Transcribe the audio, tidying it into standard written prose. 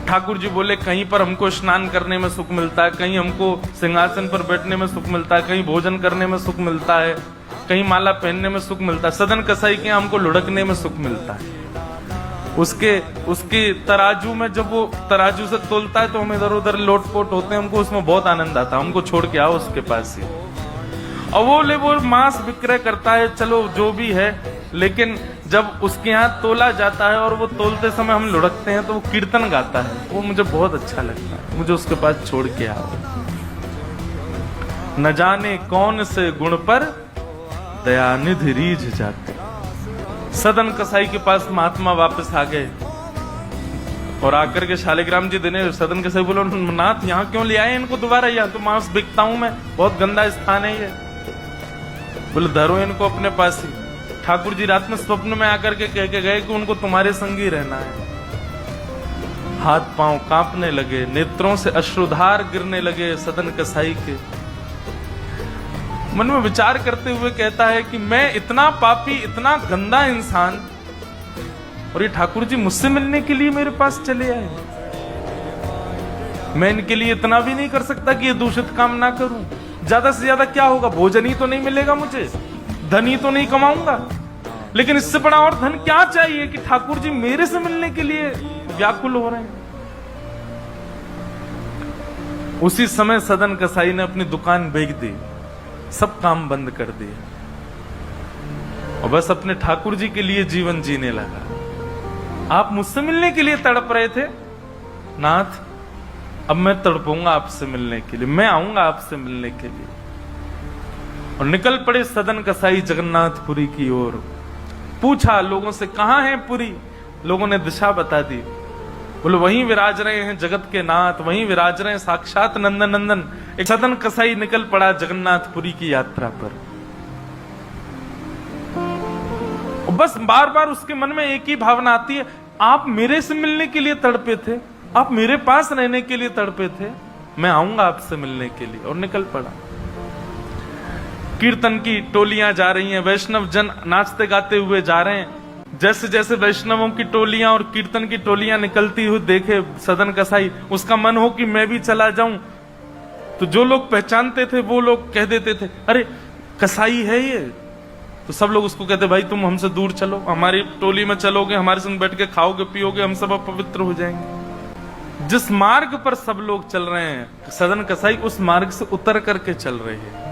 ठाकुर जी बोले कहीं पर हमको स्नान करने में सुख मिलता है, कहीं हमको सिंहासन पर बैठने में सुख मिलता है, कहीं भोजन करने में सुख मिलता है, कहीं माला पहनने में सुख मिलता है। सदन कसाई के हमको लुढ़कने में सुख मिलता है। उसके तराजू में जब वो तराजू से तोलता है तो हम इधर उधर लोटपोट होते हैं, हमको उसमें बहुत आनंद आता है। हमको छोड़ के आओ उसके पास ही। और वो मांस विक्रय करता है, चलो जो भी है, लेकिन जब उसके यहाँ तोला जाता है और वो तोलते समय हम लुढ़कते हैं तो वो कीर्तन गाता है, वो मुझे बहुत अच्छा लगता है। मुझे उसके पास छोड़ के आओ। न जाने कौन से गुण पर दयानिधि रीझ जाते। सदन कसाई के पास महात्मा वापस आ गए और आकर के शालिग्राम जी देने। सदन कसाई बोलो, नाथ यहाँ क्यों ले आए इनको दोबारा? यहाँ तो मांस बिकता हूं मैं, बहुत गंदा स्थान है ये। बोले धरो इनको अपने पास ही। ठाकुर जी रात में स्वप्न में आकर के कह के गए कि उनको तुम्हारे संग ही रहना है। हाथ पांव कांपने लगे, नेत्रों से अश्रुधार गिरने लगे सदन कसाई के। मन में विचार करते हुए कहता है कि मैं इतना पापी, इतना गंदा इंसान, और ये ठाकुर जी मुझसे मिलने के लिए मेरे पास चले आए। मैं इनके लिए इतना भी नहीं कर सकता कि ये दूषित काम ना करूं। ज्यादा से ज्यादा क्या होगा? भोजन ही तो नहीं मिलेगा मुझे, धन ही तो नहीं कमाऊंगा, लेकिन इससे बड़ा और धन क्या चाहिए कि ठाकुर जी मेरे से मिलने के लिए व्याकुल हो रहे हैं। उसी समय सदन कसाई ने अपनी दुकान बेच दी, सब काम बंद कर दिए और बस अपने ठाकुर जी के लिए जीवन जीने लगा। आप मुझसे मिलने के लिए तड़प रहे थे नाथ, अब मैं तड़पूंगा आपसे मिलने के लिए, मैं आऊंगा आपसे मिलने के लिए। और निकल पड़े सदन कसाई जगन्नाथपुरी की ओर। पूछा लोगों से, कहां है पुरी? लोगों ने दिशा बता दी। बोले वहीं विराज रहे हैं जगत के नाथ, वहीं विराज रहे हैं साक्षात नंदन नंदन। एक सदन कसाई निकल पड़ा जगन्नाथपुरी की यात्रा पर। और बस बार बार उसके मन में एक ही भावना आती है, आप मेरे से मिलने के लिए तड़पे थे, आप मेरे पास रहने के लिए तड़पे थे, मैं आऊंगा आपसे मिलने के लिए। और निकल पड़ा। कीर्तन की टोलियां जा रही हैं, वैष्णव जन नाचते गाते हुए जा रहे हैं। जैसे जैसे वैष्णवों की टोलियां और कीर्तन की टोलियां निकलती हुई देखे सदन कसाई, उसका मन हो कि मैं भी चला जाऊं। तो जो लोग पहचानते थे वो लोग कह देते थे, अरे कसाई है ये। तो सब लोग उसको कहते, भाई तुम हमसे दूर चलो, हमारी टोली में चलोगे, हमारे संग बैठ के खाओगे पियोगे, हम सब अपवित्र हो जाएंगे। जिस मार्ग पर सब लोग चल रहे हैं, सदन कसाई उस मार्ग से उतर करके चल रहे हैं।